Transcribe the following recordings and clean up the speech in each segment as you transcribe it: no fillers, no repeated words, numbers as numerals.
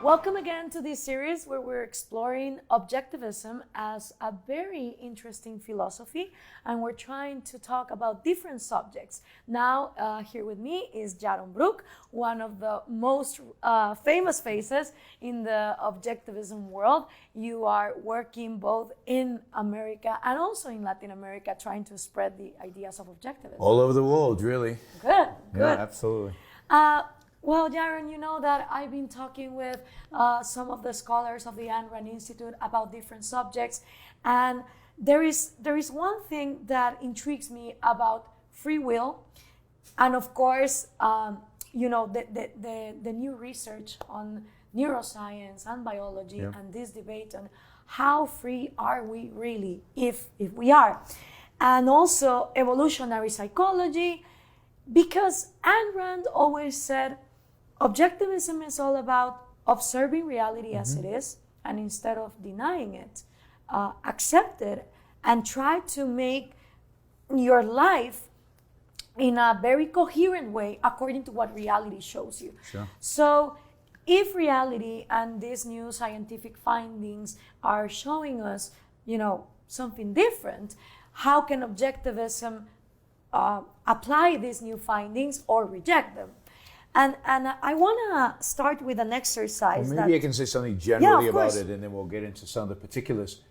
Welcome again to this series where we're exploring Objectivism as a very interesting philosophy, and we're trying to talk about different subjects. Now, here with me is Yaron Brook, one of the most famous faces in the Objectivism world. You are working both in America and also in Latin America, trying to spread the ideas of Objectivism. All over the world, really. Good. Yeah, absolutely. Well, Yaron, you know that I've been talking with some of the scholars of the Ayn Rand Institute about different subjects, and there is one thing that intrigues me about free will, and of course, you know, the new research on neuroscience and biology, and this debate on how free are we really, if we are, and also evolutionary psychology, because Ayn Rand always said, Objectivism is all about observing reality as it is, and instead of denying it, accept it and try to make your life in a very coherent way according to what reality shows you. Sure. So if reality and these new scientific findings are showing us, you know, something different, how can Objectivism apply these new findings or reject them? And I want to start with an exercise. Well, maybe I can say something generally about it, and then we'll get into some of the particulars.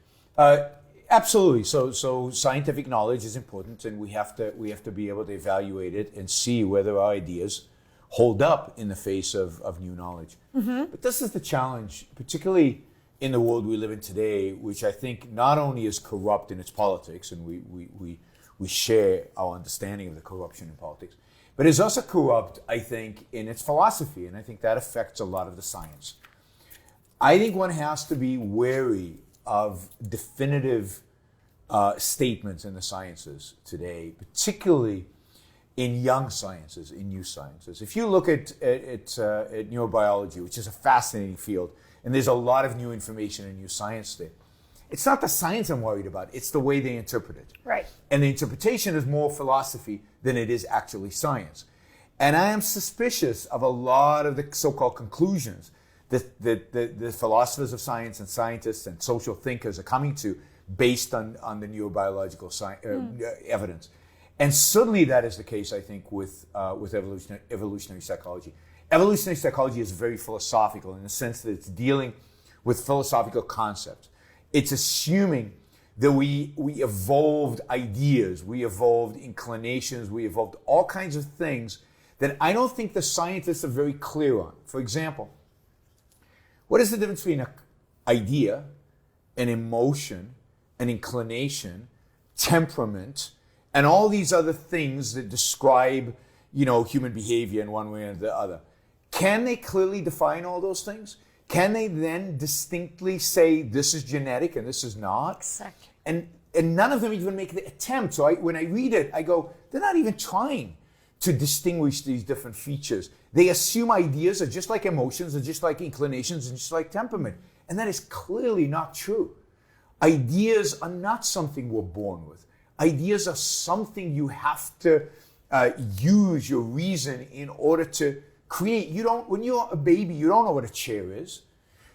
Absolutely. So scientific knowledge is important, and we have to be able to evaluate it and see whether our ideas hold up in the face of new knowledge. But this is the challenge, particularly in the world we live in today, which I think not only is corrupt in its politics, and we share our understanding of the corruption in politics, but it's also corrupt, I think, in its philosophy, and I think that affects a lot of the science. I think one has to be wary of definitive statements in the sciences today, particularly in young sciences, in new sciences. If you look at neurobiology, which is a fascinating field, and there's a lot of new information in new science there, it's not the science I'm worried about, it's the way they interpret it. Right. And the interpretation is more philosophy than it is actually science. And I am suspicious of a lot of the so-called conclusions that the philosophers of science and scientists and social thinkers are coming to based on the neurobiological evidence. And certainly that is the case, I think, with evolutionary psychology. Evolutionary psychology is very philosophical in the sense that it's dealing with philosophical concepts. It's assuming that we evolved ideas, we evolved inclinations, we evolved all kinds of things that I don't think the scientists are very clear on. For example, what is the difference between an idea, an emotion, an inclination, temperament, and all these other things that describe, you know, human behavior in one way or the other? Can they clearly define all those things? Can they then distinctly say this is genetic and this is not? Exactly. And none of them even make the attempt. So when I read it, I go, they're not even trying to distinguish these different features. They assume ideas are just like emotions, are just like inclinations, and just like temperament. And that is clearly not true. Ideas are not something we're born with. Ideas are something you have to use your reason in order to create. When you're a baby, you don't know what a chair is.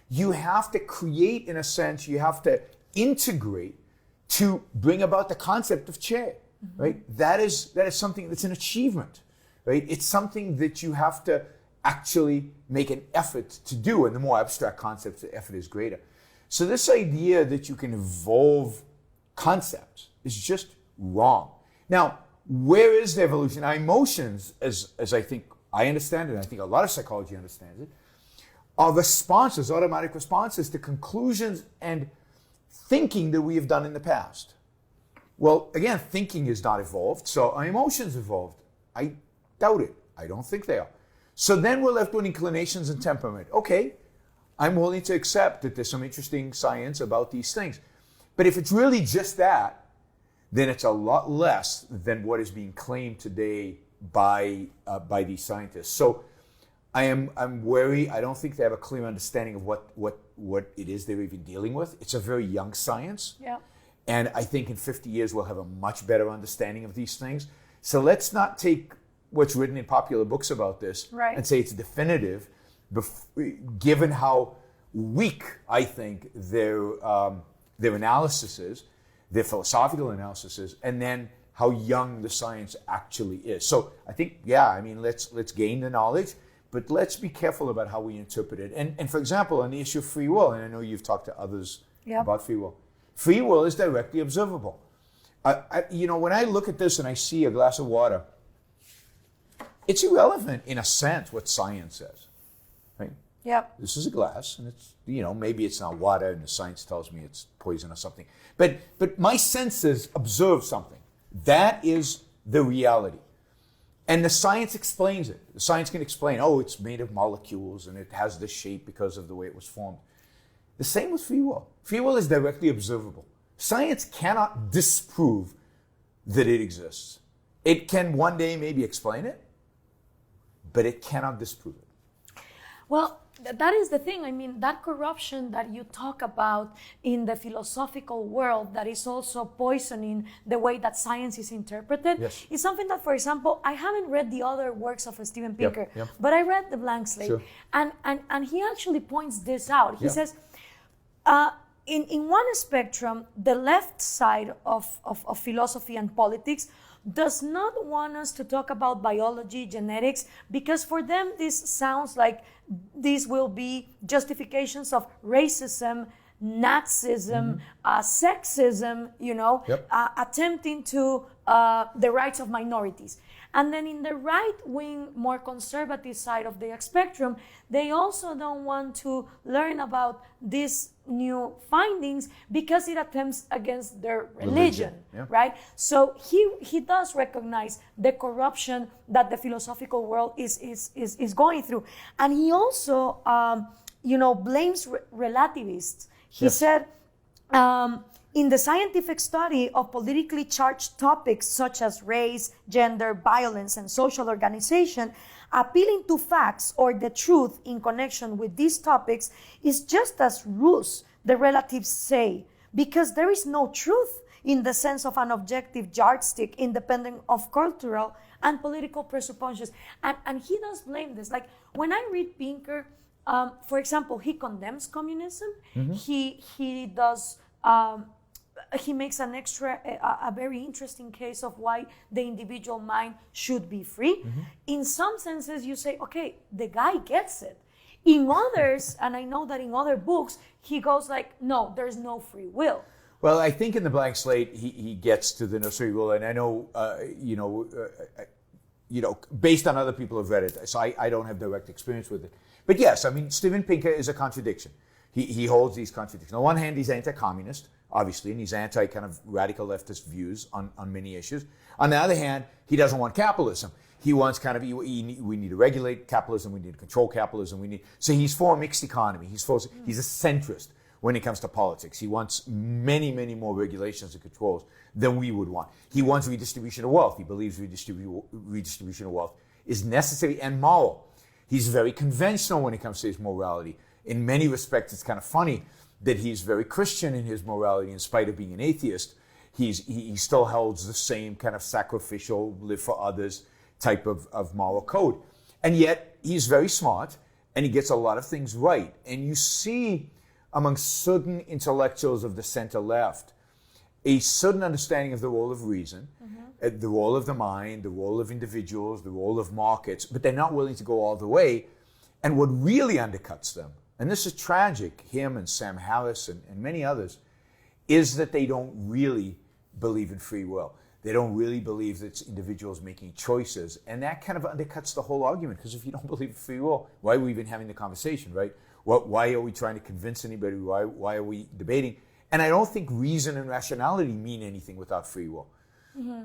You have to create, in a sense, you have to integrate to bring about the concept of chair, right? That is something that's an achievement, right? It's something that you have to actually make an effort to do, and the more abstract concepts, the effort is greater. So this idea that you can evolve concepts is just wrong. Now, where is the evolution? Our emotions, as I think I understand it, and I think a lot of psychology understands it, are responses, automatic responses to conclusions and thinking that we have done in the past. Well, again, thinking is not evolved, so our emotions evolved. I doubt it. I don't think they are. So then we're left with inclinations and temperament. Okay, I'm willing to accept that there's some interesting science about these things. But if it's really just that, then it's a lot less than what is being claimed today by these scientists. So I'm wary. I don't think they have a clear understanding of what it is they're even dealing with. It's a very young science. Yeah. And I think in 50 years we'll have a much better understanding of these things. So let's not take what's written in popular books about this and say it's definitive given how weak I think their analysis is, their philosophical analysis is, and then how young the science actually is. So I think, let's gain the knowledge, but let's be careful about how we interpret it. And for example, on the issue of free will, and I know you've talked to others about free will. Free will is directly observable. When I look at this and I see a glass of water, it's irrelevant in a sense what science says, right? Yep. This is a glass, and it's, maybe it's not water, and the science tells me it's poison or something. But my senses observe something. That is the reality. And the science explains it. The science can explain, it's made of molecules, and it has this shape because of the way it was formed. The same with free will. Free will is directly observable. Science cannot disprove that it exists. It can one day maybe explain it, but it cannot disprove it. Well, that is the thing. I mean, that corruption that you talk about in the philosophical world that is also poisoning the way that science is interpreted is something that, for example, I haven't read the other works of Steven Pinker, but I read The Blank Slate. Sure. And he actually points this out. He says, in one spectrum, the left side of philosophy and politics does not want us to talk about biology, genetics, because for them this sounds like these will be justifications of racism, Nazism, sexism, attempting to the rights of minorities. And then in the right-wing, more conservative side of the spectrum, they also don't want to learn about these new findings because it attempts against their religion. Right? So he does recognize the corruption that the philosophical world is going through. And he also, blames relativists. He said, in the scientific study of politically charged topics such as race, gender, violence, and social organization, appealing to facts or the truth in connection with these topics is just as ruse, the relatives say, because there is no truth in the sense of an objective yardstick independent of cultural and political presuppositions. And he does blame this. Like, when I read Pinker, for example, he condemns communism. He does... he makes a very interesting case of why the individual mind should be free. In some senses, you say, okay, the guy gets it. In others, and I know that in other books, he goes like, no, there's no free will. Well, I think in The Blank Slate, he gets to the no free will, and I know, based on other people who've read it, so I don't have direct experience with it. But yes, I mean, Steven Pinker is a contradiction. He holds these contradictions. On one hand, he's anti-communist, obviously, and he's anti kind of radical leftist views on many issues. On the other hand, he doesn't want capitalism. He wants kind of, we need to regulate capitalism, we need to control capitalism, so he's for a mixed economy. He's a centrist when it comes to politics. He wants many, many more regulations and controls than we would want. He wants redistribution of wealth. He believes redistribution of wealth is necessary and moral. He's very conventional when it comes to his morality. In many respects, it's kind of funny that he's very Christian in his morality in spite of being an atheist. He still holds the same kind of sacrificial, live for others type of moral code. And yet, he's very smart, and he gets a lot of things right. And you see among certain intellectuals of the center-left a certain understanding of the role of reason, the role of the mind, the role of individuals, the role of markets, but they're not willing to go all the way. And what really undercuts them, and this is tragic, him and Sam Harris and many others, is that they don't really believe in free will. They don't really believe that it's individuals making choices. And that kind of undercuts the whole argument, because if you don't believe in free will, why are we even having the conversation, right? Why are we trying to convince anybody? Why are we debating? And I don't think reason and rationality mean anything without free will.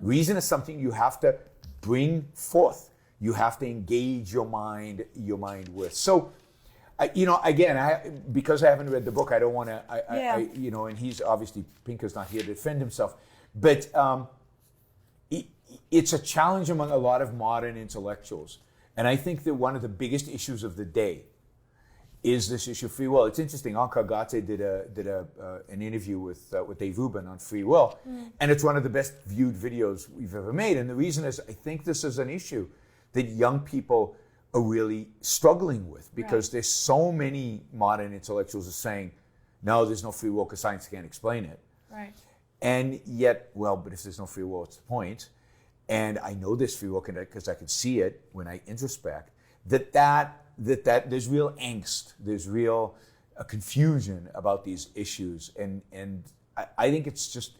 Reason is something you have to bring forth. You have to engage your mind with. So, because I haven't read the book, I don't want to, and he's obviously, Pinker's not here to defend himself, but it's a challenge among a lot of modern intellectuals. And I think that one of the biggest issues of the day is this issue of free will. It's interesting. Ankar Ghate did an interview with Dave Rubin on free will, and it's one of the best viewed videos we've ever made. And the reason is, I think this is an issue that young people are really struggling with, because there's so many modern intellectuals are saying, no, there's no free will because science can't explain it. Right. And yet, well, but if there's no free will, what's the point? And I know there's free will because I can see it when I introspect, that there's real angst, there's real confusion about these issues. And I think it's just,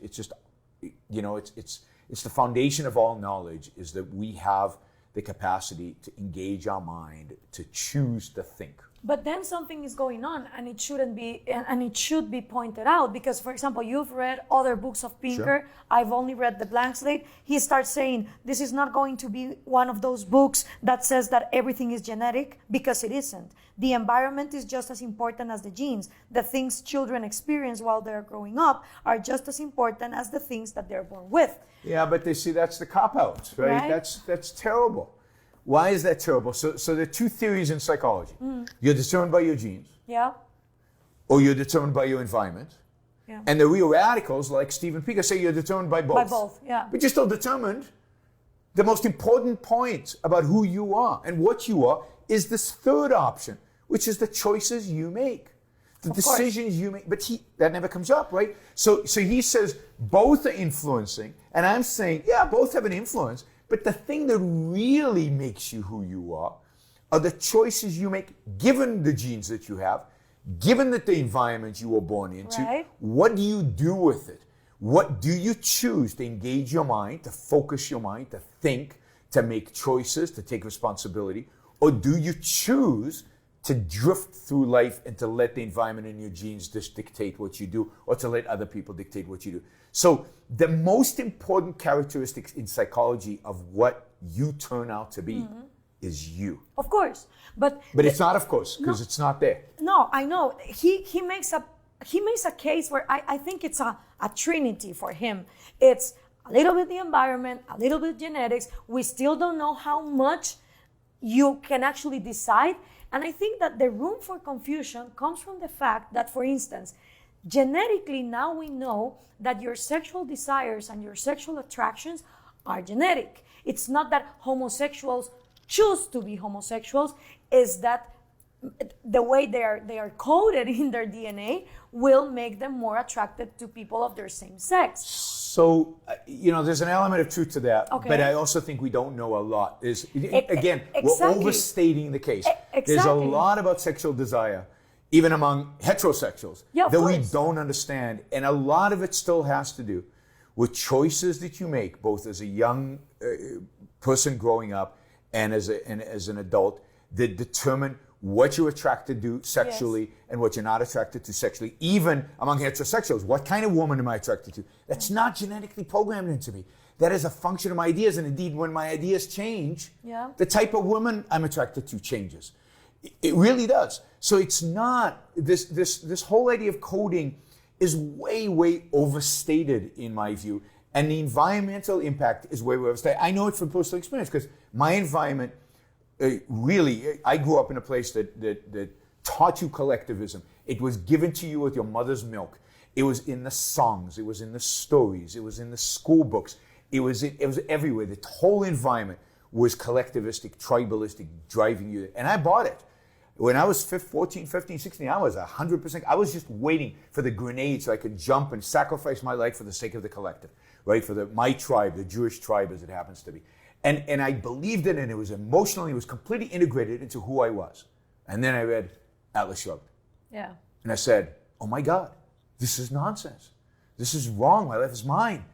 you know, it's the foundation of all knowledge, is that we have the capacity to engage our mind, to choose to think. But then something is going on, and it shouldn't be, and it should be pointed out, because, for example, you've read other books of Pinker. Sure. I've only read The Blank Slate. He starts saying this is not going to be one of those books that says that everything is genetic, because it isn't. The environment is just as important as the genes. The things children experience while they're growing up are just as important as the things that they're born with. Yeah, but they see that's the cop-out, right? That's terrible. Why is that terrible? So there are two theories in psychology. You're determined by your genes. Yeah. Or you're determined by your environment. Yeah. And the real radicals, like Steven Pinker, say you're determined by both. By both, yeah. But you're still determined. The most important point about who you are and what you are is this third option, which is the choices you make, the decisions you make. But that never comes up, right? So he says both are influencing, and I'm saying, yeah, both have an influence. But the thing that really makes you who you are the choices you make, given the genes that you have, given that the environment you were born into. Right. What do you do with it? What do you choose to engage your mind, to focus your mind, to think, to make choices, to take responsibility? Or do you choose to drift through life and to let the environment and your genes just dictate what you do, or to let other people dictate what you do? So the most important characteristics in psychology of what you turn out to be is you. Of course. But it's not, of course, because it's not there. No, I know. He makes a case where I think it's a trinity for him. It's a little bit the environment, a little bit genetics. We still don't know how much you can actually decide. And I think that the room for confusion comes from the fact that, for instance, genetically now we know that your sexual desires and your sexual attractions are genetic. It's not that homosexuals choose to be homosexuals, is that the way they are coded in their DNA will make them more attracted to people of their same sex. So, there's an element of truth to that, Okay. but I also think we don't know a lot. Again, exactly. we're overstating the case. Exactly. There's a lot about sexual desire, even among heterosexuals, Yeah, of that we course. don't understand. And a lot of it still has to do with choices that you make, both as a young person growing up and as an adult, that determine what you're attracted to sexually and what you're not attracted to sexually, even among heterosexuals. What kind of woman am I attracted to? That's not genetically programmed into me. That is a function of my ideas, and indeed, when my ideas change, the type of woman I'm attracted to changes. It really does. So it's not, this whole idea of coding is way, way overstated in my view, and the environmental impact is way, way overstated. I know it from personal experience, because my environment, really, I grew up in a place that taught you collectivism. It was given to you with your mother's milk. It was in the songs. It was in the stories. It was in the school books. It was everywhere. The whole environment was collectivistic, tribalistic, driving you. And I bought it. When I was 14, 15, 16, I was 100%. I was just waiting for the grenade so I could jump and sacrifice my life for the sake of the collective, right? For my tribe, the Jewish tribe as it happens to be. And I believed it, and it was emotionally, it was completely integrated into who I was. And then I read Atlas Shrugged. Yeah. And I said, oh my God, this is nonsense. This is wrong. My life is mine.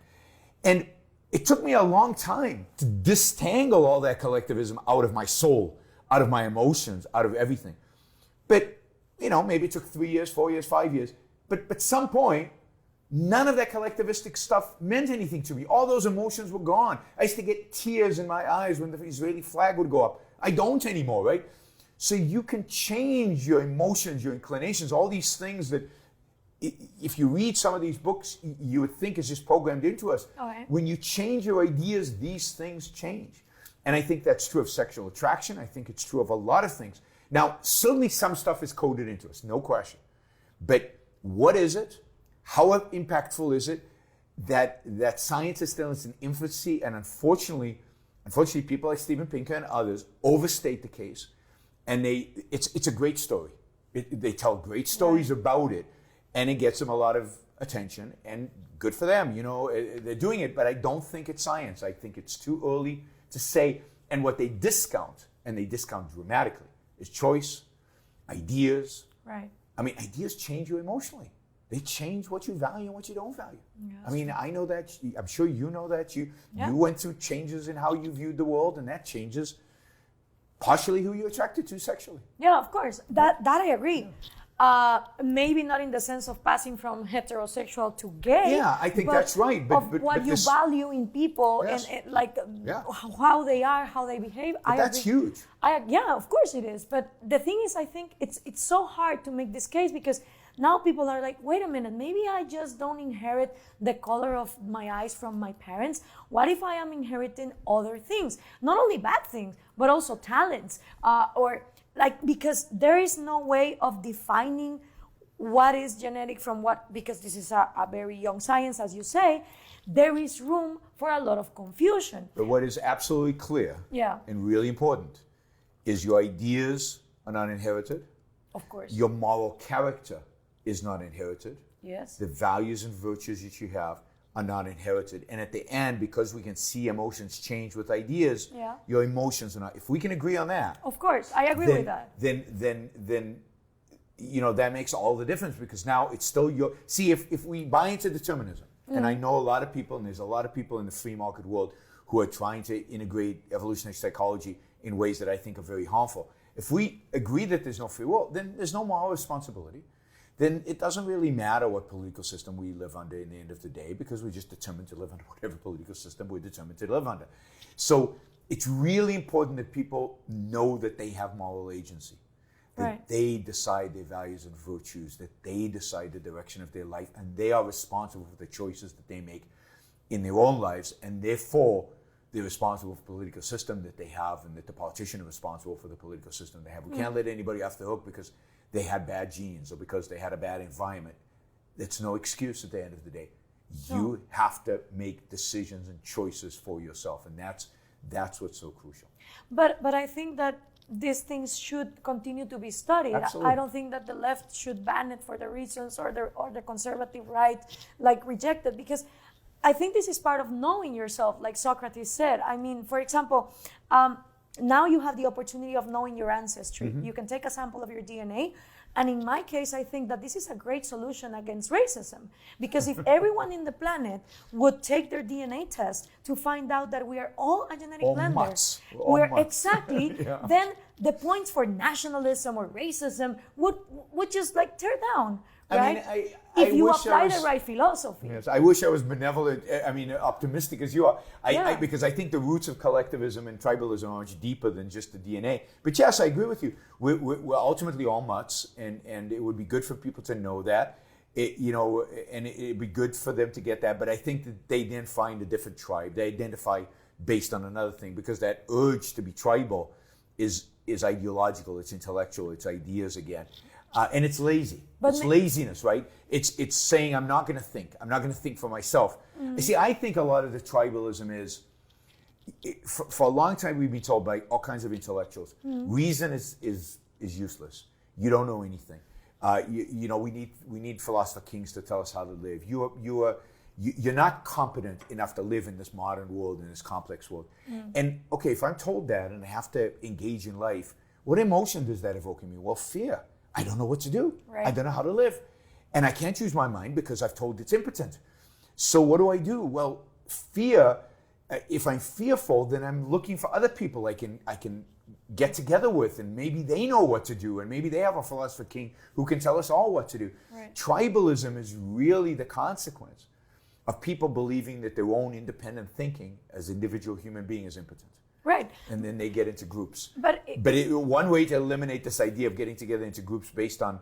And it took me a long time to disentangle all that collectivism out of my soul, out of my emotions, out of everything. But, maybe it took 3 years, 4 years, 5 years. But at some point, none of that collectivistic stuff meant anything to me. All those emotions were gone. I used to get tears in my eyes when the Israeli flag would go up. I don't anymore, right? So you can change your emotions, your inclinations, all these things that, if you read some of these books, you would think is just programmed into us. Okay. When you change your ideas, these things change. And I think that's true of sexual attraction. I think it's true of a lot of things. Now, certainly some stuff is coded into us, no question. But what is it? How impactful is it that science is still in its infancy, and unfortunately, unfortunately, people like Steven Pinker and others overstate the case, and it's a great story. They tell great stories about it, and it gets them a lot of attention, and good for them. They're doing it, but I don't think it's science. I think it's too early to say. And what they discount, and they discount dramatically, is choice, ideas. Right. I mean, ideas change you emotionally. They change what you value and what you don't value. Yeah, I mean, I know that. I'm sure you know that. You went through changes in how you viewed the world, and that changes partially who you're attracted to sexually. Yeah, of course. That I agree. Maybe not in the sense of passing from heterosexual to gay. Yeah, I think that's right. But what you value in people, yes. and like how they are, how they behave. But that's huge. Yeah, of course it is. But the thing is, I think it's so hard to make this case because now people are like, wait a minute, maybe I just don't inherit the color of my eyes from my parents. What if I am inheriting other things? Not only bad things, but also talents, because there is no way of defining what is genetic from what, because this is a very young science, as you say. There is room for a lot of confusion. But what is absolutely clear and really important is your ideas are not inherited. Of course. Your moral character is not inherited. Yes. The values and virtues that you have are not inherited. And at the end, because we can see emotions change with ideas, your emotions are not. If we can agree on that. Of course, I agree with that. Then that makes all the difference, because now it's still your. See, if we buy into determinism, and I know a lot of people, and there's a lot of people in the free market world who are trying to integrate evolutionary psychology in ways that I think are very harmful. If we agree that there's no free will, then there's no moral responsibility. Then it doesn't really matter what political system we live under in the end of the day, because we're just determined to live under whatever political system we're determined to live under. So it's really important that people know that they have moral agency, that they decide their values and virtues, that they decide the direction of their life, and they are responsible for the choices that they make in their own lives, and therefore they're responsible for the political system that they have, and that the politician is responsible for the political system they have. We can't let anybody off the hook because they had bad genes or because they had a bad environment. That's no excuse at the end of the day. You have to make decisions and choices for yourself, and that's what's so crucial. But I think that these things should continue to be studied. Absolutely. I don't think that the left should ban it for the reasons or the conservative right reject it, because I think this is part of knowing yourself, like Socrates said. I mean, for example, now you have the opportunity of knowing your ancestry. Mm-hmm. You can take a sample of your DNA. And in my case, I think that this is a great solution against racism. Because if everyone in the planet would take their DNA test to find out that we are all a genetic blender, exactly, then the points for nationalism or racism would just tear down. Right? I mean, if you apply the right philosophy. Yes, I wish I was benevolent, optimistic as you are. Because I think the roots of collectivism and tribalism are much deeper than just the DNA. But yes, I agree with you. We're ultimately all mutts, and it would be good for people to know that. And it'd be good for them to get that. But I think that they then find a different tribe. They identify based on another thing, because that urge to be tribal is ideological, it's intellectual, it's ideas again. And it's lazy. It's laziness, right? It's saying, I'm not going to think. I'm not going to think for myself. Mm-hmm. See, I think a lot of the tribalism is, for a long time we've been told by all kinds of intellectuals, reason is useless. You don't know anything. We need philosopher kings to tell us how to live. You're not competent enough to live in this modern world, in this complex world. And okay, if I'm told that and I have to engage in life, what emotion does that evoke in me? Well, fear. I don't know what to do. Right. I don't know how to live. And I can't use my mind because I've told it's impotent. So what do? Well, fear, if I'm fearful, then I'm looking for other people I can get together with, and maybe they know what to do, and maybe they have a philosopher king who can tell us all what to do. Right. Tribalism is really the consequence of people believing that their own independent thinking as individual human being is impotent. Right. And then they get into groups. But one way to eliminate this idea of getting together into groups based on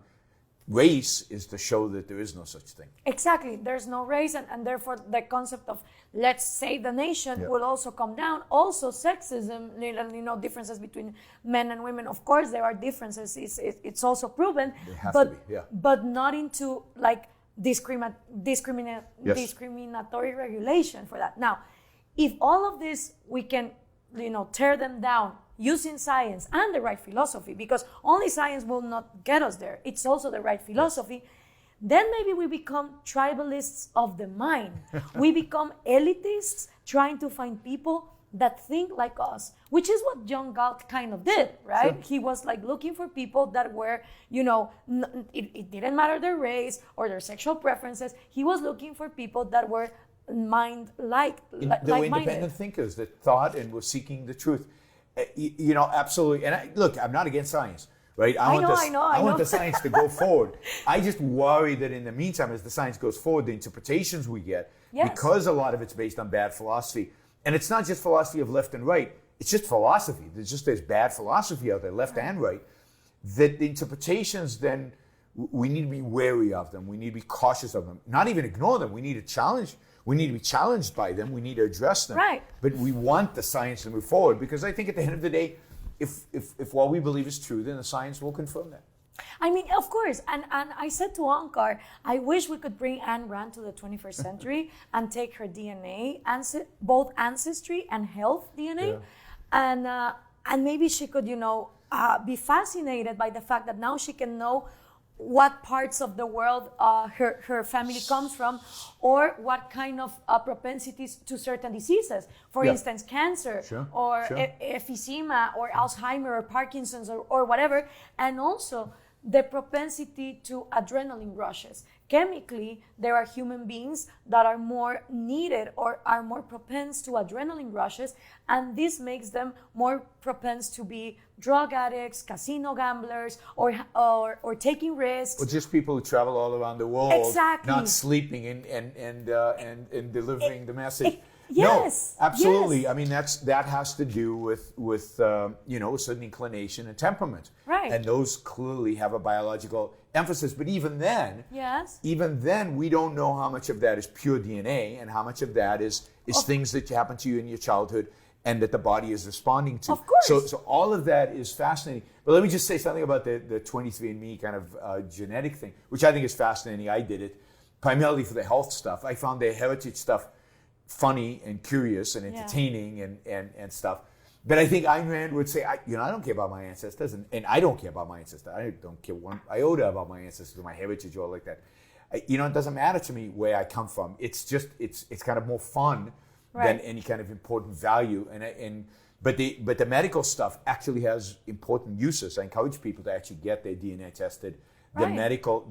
race is to show that there is no such thing. Exactly. There's no race, and therefore the concept of let's save the nation will also come down. Also sexism, differences between men and women. Of course, there are differences. It's also proven. There has to be, but not into discriminatory regulation for that. Now, if all of this we can tear them down using science and the right philosophy, because only science will not get us there. It's also the right philosophy. Then maybe we become tribalists of the mind. We become elitists trying to find people that think like us, which is what John Galt kind of did, right? Sure. He was like looking for people that were, it didn't matter their race or their sexual preferences. He was looking for people that were like-minded. Independent thinkers that thought and were seeking the truth. Absolutely. And I'm not against science. Right? I want the science to go forward. I just worry that in the meantime, as the science goes forward, the interpretations we get, because a lot of it's based on bad philosophy, and it's not just philosophy of left and right, it's just philosophy. There's bad philosophy out there, left and right, that the interpretations then, we need to be wary of them. We need to be cautious of them. Not even ignore them. We need to challenge. We need to be challenged by them. We need to address them. Right. But we want the science to move forward, because I think at the end of the day, if what we believe is true, then the science will confirm that. I mean, of course. And I said to Ankar, I wish we could bring Ayn Rand to the 21st century and take her DNA, both ancestry and health DNA. Yeah. And maybe she could, be fascinated by the fact that now she can know what parts of the world her family comes from, or what kind of propensities to certain diseases. For instance, cancer, or emphysema, or Alzheimer, or Parkinson's, or whatever. And also the propensity to adrenaline rushes. Chemically, there are human beings that are more needed or are more propense to adrenaline rushes, and this makes them more propense to be drug addicts, casino gamblers, or taking risks. Or just people who travel all around the world, exactly, not sleeping and delivering the message. Yes, no, absolutely. Yes. I mean, that has to do with a certain inclination and temperament, right? And those clearly have a biological emphasis. But even then, we don't know how much of that is pure DNA and how much of that is things that happen to you in your childhood and that the body is responding to. Of course. So all of that is fascinating. But let me just say something about the 23andMe kind of genetic thing, which I think is fascinating. I did it primarily for the health stuff. I found the heritage stuff funny and curious and entertaining and stuff. But I think Ayn Rand would say, I don't care about my ancestors, and I don't care about my ancestors. I don't care one iota about my ancestors or my heritage or like that. It doesn't matter to me where I come from. It's just, it's kind of more fun than any kind of important value. But the medical stuff actually has important uses. I encourage people to actually get their DNA tested. The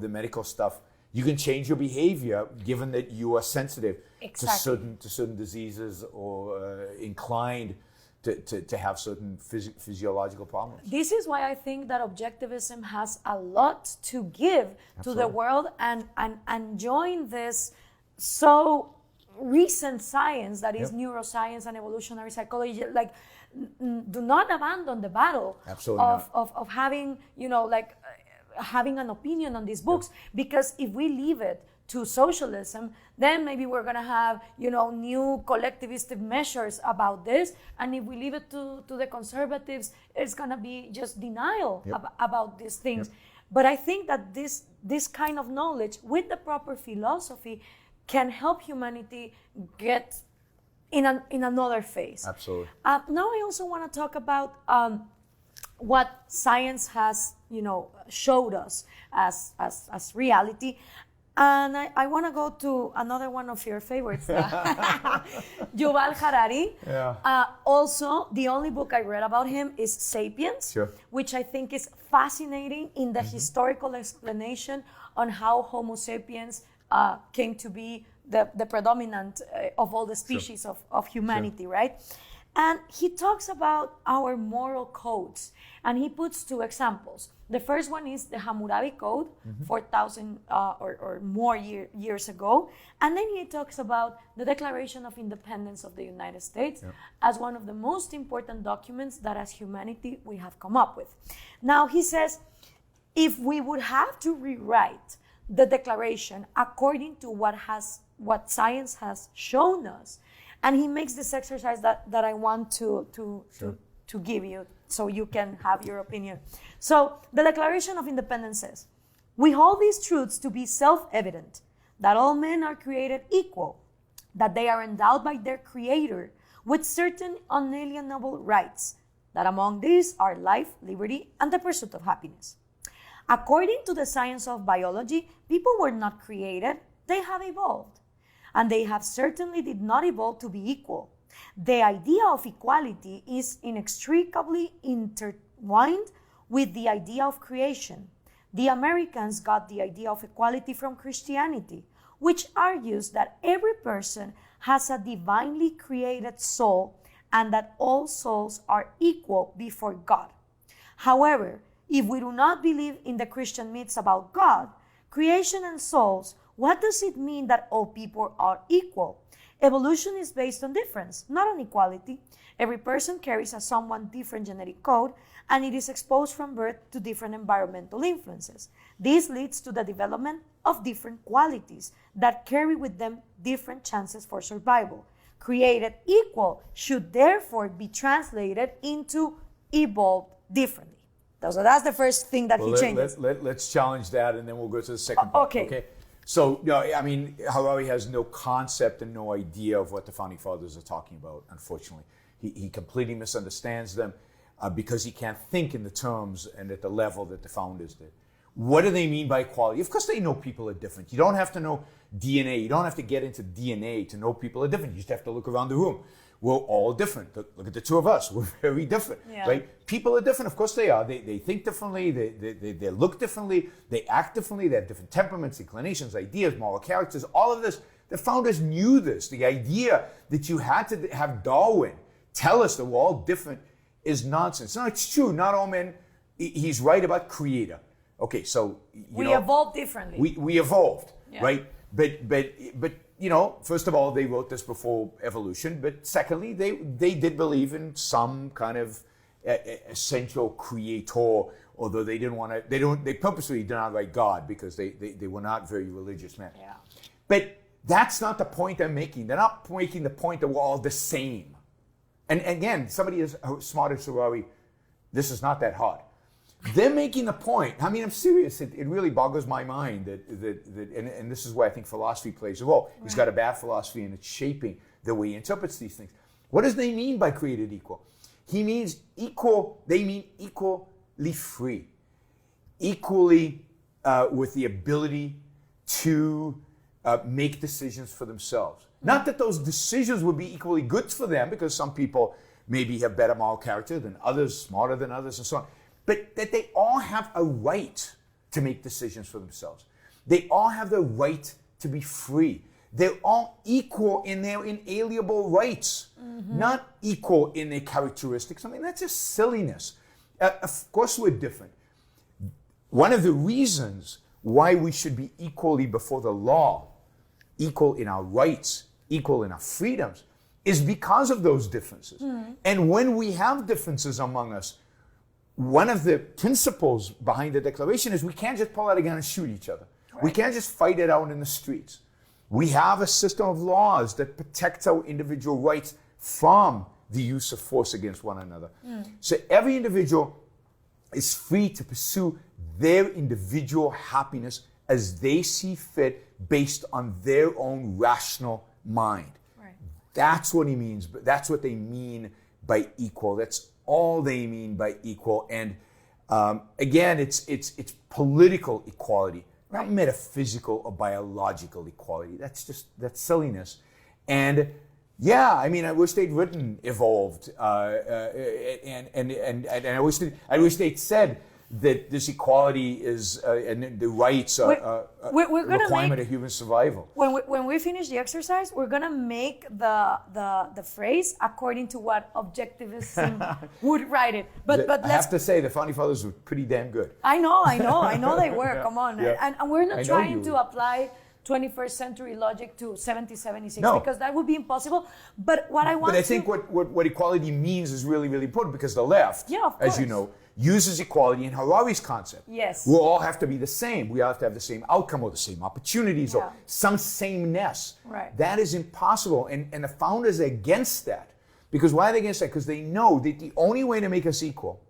medical stuff, you can change your behavior given that you are sensitive to certain diseases or inclined to have certain physiological problems. This is why I think that Objectivism has a lot to give to the world, and join this so recent science that is neuroscience and evolutionary psychology. Like, do not abandon the battle of having, having an opinion on these books, because if we leave it to socialism, then maybe we're going to have, new collectivistic measures about this. And if we leave it to the conservatives, it's going to be just denial about these things. But I think that this kind of knowledge with the proper philosophy can help humanity get in another phase. Absolutely. Now I also want to talk about what science has, showed us as reality. And I want to go to another one of your favorites, Yuval Harari. Yeah. Also, the only book I read about him is *Sapiens*, which I think is fascinating in the historical explanation on how Homo sapiens came to be the predominant of all the species of humanity, right? And he talks about our moral codes, and he puts two examples. The first one is the Hammurabi Code, 4,000 or more years ago. And then he talks about the Declaration of Independence of the United States as one of the most important documents that as humanity we have come up with. Now he says, if we would have to rewrite the Declaration according to what science has shown us, and he makes this exercise that I want to give you so you can have your opinion. So the Declaration of Independence says, we hold these truths to be self-evident, that all men are created equal, that they are endowed by their Creator with certain unalienable rights, that among these are life, liberty, and the pursuit of happiness. According to the science of biology, people were not created, they have evolved. And they have certainly did not evolve to be equal. The idea of equality is inextricably intertwined with the idea of creation. The Americans got the idea of equality from Christianity, which argues that every person has a divinely created soul and that all souls are equal before God. However, if we do not believe in the Christian myths about God, creation, and souls, what does it mean that all people are equal? Evolution is based on difference, not on equality. Every person carries a somewhat different genetic code, and it is exposed from birth to different environmental influences. This leads to the development of different qualities that carry with them different chances for survival. Created equal should therefore be translated into evolved differently. So that's the first thing that he changes. Let's challenge that, and then we'll go to the second part. Okay. So, I mean, Harari has no concept and no idea of what the Founding Fathers are talking about, unfortunately. He completely misunderstands them because he can't think in the terms and at the level that the Founders did. What do they mean by equality? Of course they know people are different. You don't have to know DNA. You don't have to get into DNA to know people are different. You just have to look around the room. We're all different. Look at the two of us. We're very different, right? People are different. Of course they are. They think differently. They look differently. They act differently. They have different temperaments, inclinations, ideas, moral characters, all of this. The Founders knew this. The idea that you had to have Darwin tell us that we're all different is nonsense. No, it's true. Not all men. He's right about creator. Okay, so we evolved differently. We evolved, right? But first of all, they wrote this before evolution. But secondly, they did believe in some kind of essential creator, although they didn't want to. They purposely did not write God because they were not very religious men. Yeah. But that's not the point they're making. They're not making the point that we're all the same. And again, somebody as smart as Harari, this is not that hard. They're making the point. I mean, I'm serious. It really boggles my mind and this is where I think philosophy plays a role. Right. He's got a bad philosophy and it's shaping the way he interprets these things. What does they mean by created equal? He means equal. They mean equally free, equally with the ability to make decisions for themselves. Not that those decisions would be equally good for them, because some people maybe have better moral character than others, smarter than others, and so on. But that they all have a right to make decisions for themselves. They all have the right to be free. They're all equal in their inalienable rights, not equal in their characteristics. I mean, that's just silliness. Of course we're different. One of the reasons why we should be equally before the law, equal in our rights, equal in our freedoms, is because of those differences. And when we have differences among us, one of the principles behind the Declaration is we can't just pull out a gun and shoot each other. Right. We can't just fight it out in the streets. We have a system of laws that protects our individual rights from the use of force against one another. So every individual is free to pursue their individual happiness as they see fit based on their own rational mind. Right. That's what he means. That's what they mean by equal. That's all they mean by equal. And again, it's political equality, not metaphysical or biological equality. That's silliness. And yeah, I mean, I wish they'd written evolved, and I wish they'd said that this equality is and the rights are a requirement of human survival. When we finish the exercise, we're gonna make the phrase according to what Objectivism would write it. But I have to say, the Founding Fathers were pretty damn good. I know they were. Come on, and we're not trying to apply 21st century logic to 1776 because that would be impossible. But what I want But I think what equality means is really, really important, because the left, as you know, uses equality in Harari's concept. Yes. We all have to be the same. We all have to have the same outcome or the same opportunities or some sameness. Right. That is impossible. And the Founders are against that. Because why are they against that? Because they know that the only way to make us equal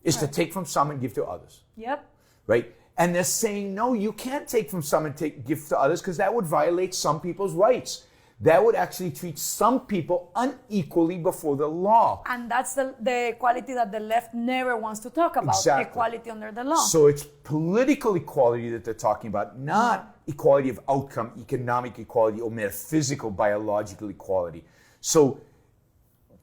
is to take from some and give to others. Yep. Right? And they're saying, no, you can't take from some and give to others, because that would violate some people's rights. that would actually treat some people unequally before the law. And that's the equality that the left never wants to talk about, Exactly. equality under the law. So it's political equality that they're talking about, not equality of outcome, economic equality, or metaphysical, biological equality. So,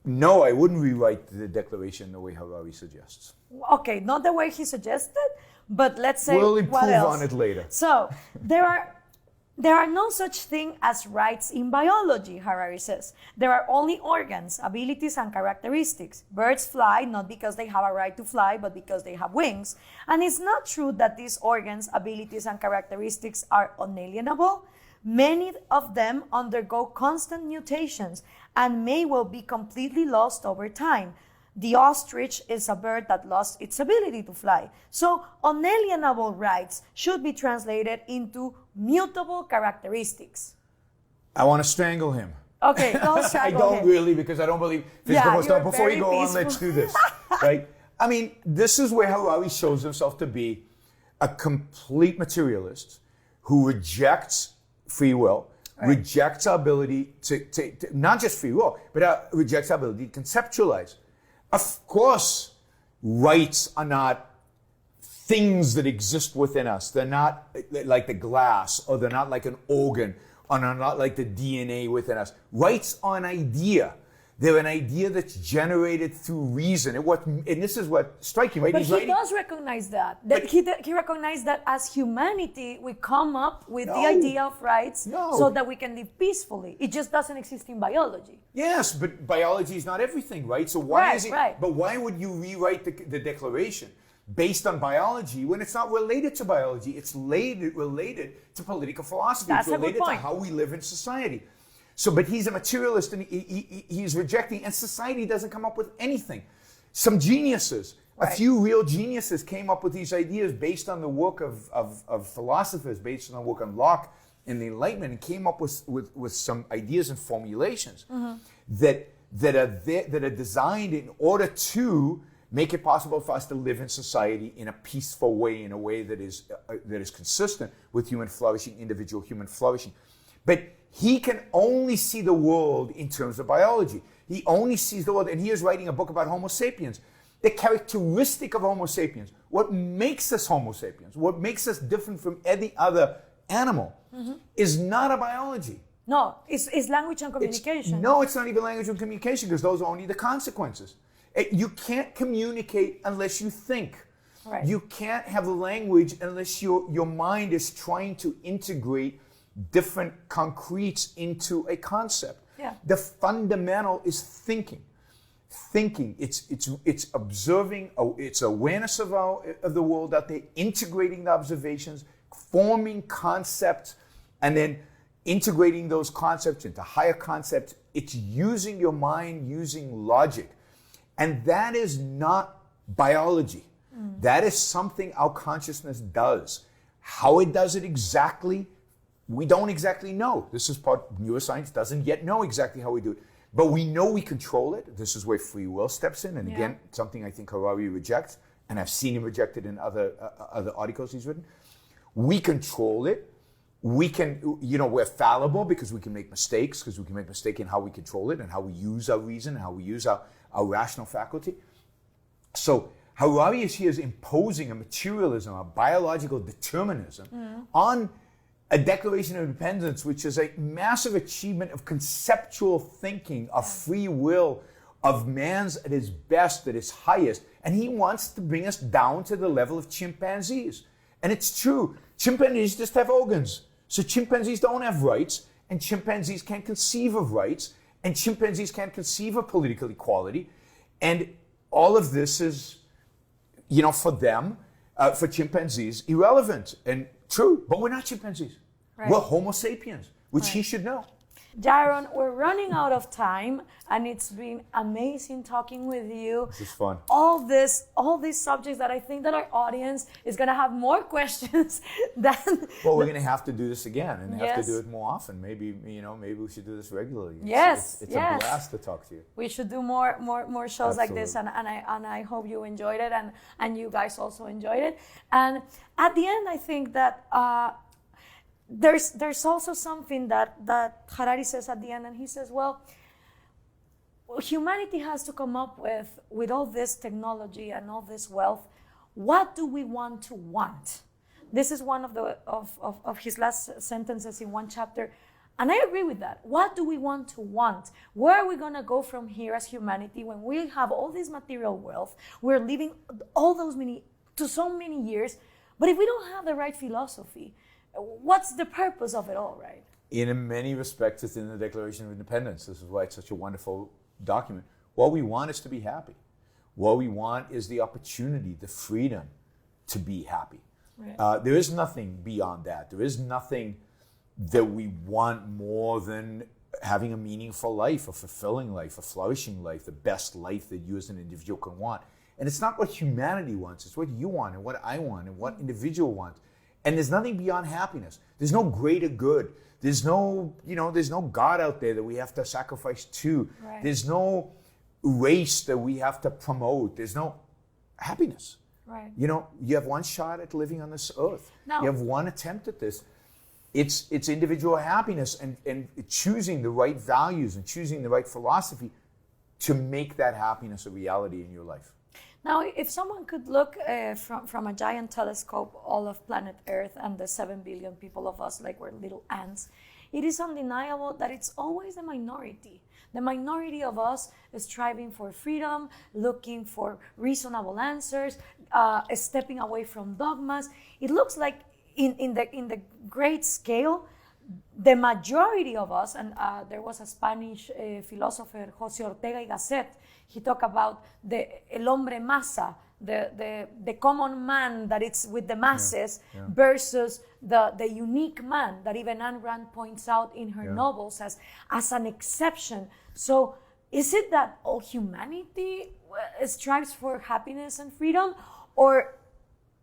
no, I wouldn't rewrite the Declaration the way Harari suggests. Okay, not the way he suggested, but let's say We'll what improve else? on it later. So there are no such thing as rights in biology, Harari says. There are only organs, abilities, and characteristics. Birds fly not because they have a right to fly, but because they have wings. And it's not true that these organs, abilities, and characteristics are unalienable. Many of them undergo constant mutations and may well be completely lost over time. The ostrich is a bird that lost its ability to fly. So unalienable rights should be translated into mutable characteristics. I want to strangle him. Okay, don't I strangle don't him. really, because I don't believe physical Yeah, stuff. you're Before you very go on, peaceful. let's do this. Right? I mean, this is where Harari shows himself to be a complete materialist who rejects free will, rejects our ability to not just free will, but rejects our ability to conceptualize. Of course, rights are not things that exist within us. They're not like the glass, or they're not like an organ, or they're not like the DNA within us. Rights are an idea. They're an idea that's generated through reason. And this is what striking, right? But he does recognize that. He recognized that as humanity, we come up with the idea of rights so that we can live peacefully. It just doesn't exist in biology. Yes, but biology is not everything, right? So why is it? Right. But why would you rewrite the Declaration based on biology when it's not related to biology? It's related to political philosophy. That's it's a good related to point. how we live in society. So, but he's a materialist, and he's rejecting, and society doesn't come up with anything. Some geniuses, a few real geniuses, came up with these ideas based on the work of philosophers, based on the work of Locke and the Enlightenment, and came up with some ideas and formulations that are designed in order to make it possible for us to live in society in a peaceful way, in a way that is consistent with human flourishing, individual human flourishing. But he can only see the world in terms of biology. He only sees the world, and he is writing a book about Homo sapiens. The characteristic of Homo sapiens, what makes us Homo sapiens, what makes us different from any other animal, is not a biology. No, it's language and communication. It's not even language and communication, because those are only the consequences. You can't communicate unless you think. Right. You can't have a language unless your mind is trying to integrate different concretes into a concept. Yeah. The fundamental is thinking. Thinking. It's observing. It's awareness of the world out there, integrating the observations, forming concepts, and then integrating those concepts into higher concepts. It's using your mind, using logic, and that is not biology. That is something our consciousness does. How it does it exactly, we don't exactly know. This is part, neuroscience doesn't yet know exactly how we do it. But we know we control it. This is where free will steps in. And again, something I think Harari rejects, and I've seen him reject it in other articles he's written. We control it. We can, we're fallible because we can make mistakes, because we can make mistakes in how we control it and how we use our reason and how we use our rational faculty. So Harari is imposing a materialism, a biological determinism on a Declaration of Independence, which is a massive achievement of conceptual thinking, of free will, of man's at his best, at his highest. And he wants to bring us down to the level of chimpanzees. And it's true. Chimpanzees just have organs. So chimpanzees don't have rights, and chimpanzees can't conceive of rights, and chimpanzees can't conceive of political equality. And all of this is, for them, for chimpanzees, irrelevant and true. But we're not chimpanzees. Right. We're Homo sapiens, which he should know. Yaron, we're running out of time, and it's been amazing talking with you. This is fun. All these subjects that I think that our audience is going to have more questions than... Well, we're going to have to do this again, and have to do it more often. Maybe we should do this regularly. It's a blast to talk to you. We should do more shows like this, and I hope you enjoyed it, and you guys also enjoyed it. And at the end, I think that there's also something that Harari says at the end, and he says, well, humanity has to come up with all this technology and all this wealth. What do we want to want? This is one of his last sentences in one chapter. And I agree with that. What do we want to want? Where are we going to go from here as humanity when we have all this material wealth? We're living so many years. But if we don't have the right philosophy, what's the purpose of it all, right? In many respects, it's in the Declaration of Independence. This is why it's such a wonderful document. What we want is to be happy. What we want is the opportunity, the freedom to be happy. Right. There is nothing beyond that. There is nothing that we want more than having a meaningful life, a fulfilling life, a flourishing life, the best life that you as an individual can want. And it's not what humanity wants, it's what you want and what I want and what individual wants. And there's nothing beyond happiness. There's no greater good. There's no God out there that we have to sacrifice to. Right. There's no race that we have to promote. There's no happiness. Right. You have one shot at living on this earth. No. You have one attempt at this. It's individual happiness and choosing the right values and choosing the right philosophy to make that happiness a reality in your life. Now, if someone could look from a giant telescope all of planet Earth and the 7 billion people of us like we're little ants, it is undeniable that it's always the minority. The minority of us is striving for freedom, looking for reasonable answers, stepping away from dogmas. It looks like in the great scale, the majority of us, and there was a Spanish philosopher, José Ortega y Gasset, he talked about el hombre masa, the common man that it's with the masses versus the unique man that even Ayn Rand points out in her novels as an exception. So is it that all humanity strives for happiness and freedom, or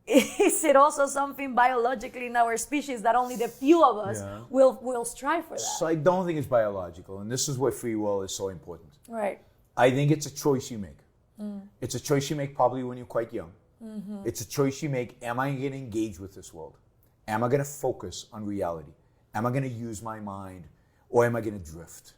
is it also something biologically in our species that only the few of us will strive for that? So I don't think it's biological, and this is where free will is so important. Right. I think it's a choice you make. It's a choice you make probably when you're quite young. Mm-hmm. It's a choice you make. Am I going to engage with this world? Am I going to focus on reality? Am I going to use my mind, or am I going to drift?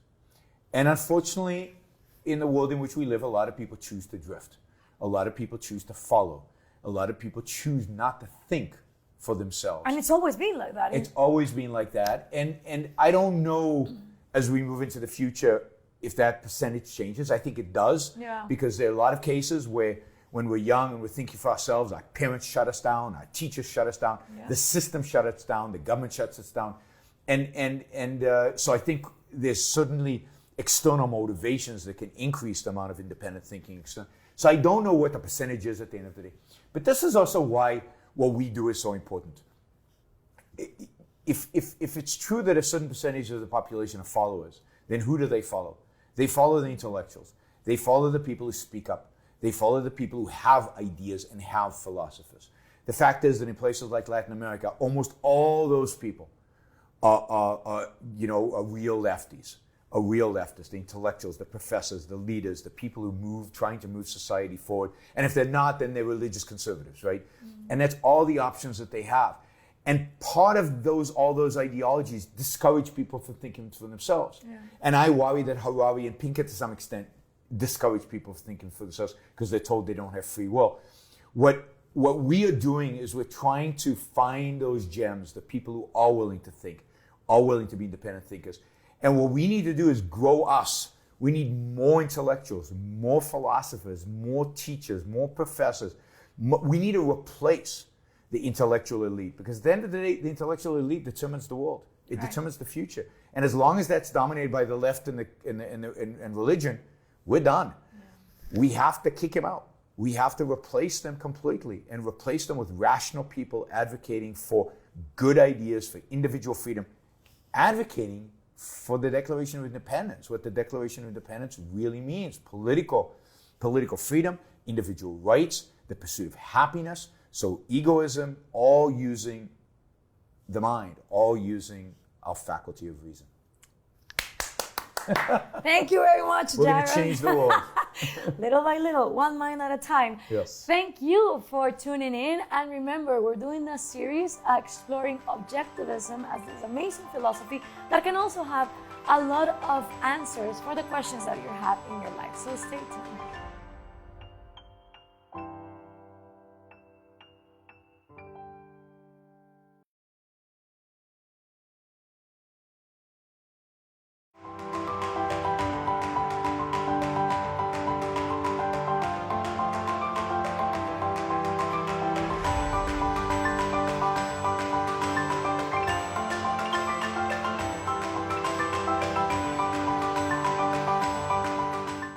And unfortunately, in the world in which we live, a lot of people choose to drift. A lot of people choose to follow. A lot of people choose not to think for themselves. And it's always been like that. It's always been like that. And I don't know, as we move into the future, if that percentage changes. I think it does. Yeah. Because there are a lot of cases where when we're young and we're thinking for ourselves, our parents shut us down, our teachers shut us down, the system shut us down, the government shuts us down. And so I think there's certainly external motivations that can increase the amount of independent thinking. So I don't know what the percentage is at the end of the day. But this is also why what we do is so important. If it's true that a certain percentage of the population are followers, then who do they follow? They follow the intellectuals. They follow the people who speak up. They follow the people who have ideas and have philosophers. The fact is that in places like Latin America, almost all those people are real lefties. Are real leftists, the intellectuals, the professors, the leaders, the people who trying to move society forward. And if they're not, then they're religious conservatives, right? Mm-hmm. And that's all the options that they have. And part of all those ideologies discourage people from thinking for themselves. Yeah. And I worry that Harari and Pinker, to some extent, discourage people from thinking for themselves because they're told they don't have free will. What we are doing is we're trying to find those gems, the people who are willing to think, are willing to be independent thinkers. And what we need to do is grow us. We need more intellectuals, more philosophers, more teachers, more professors. We need to replace the intellectual elite, because at the end of the day, the intellectual elite determines the world. It determines the future. And as long as that's dominated by the left and religion, we're done. Yeah. We have to kick them out. We have to replace them completely and replace them with rational people advocating for good ideas, for individual freedom, advocating for the Declaration of Independence, what the Declaration of Independence really means: political freedom, individual rights, the pursuit of happiness. So egoism, all using the mind, all using our faculty of reason. Thank you very much, We're Yaron. going to change the world. Little by little, one mind at a time. Yes. Thank you for tuning in. And remember, we're doing a series exploring Objectivism as this amazing philosophy that can also have a lot of answers for the questions that you have in your life. So stay tuned.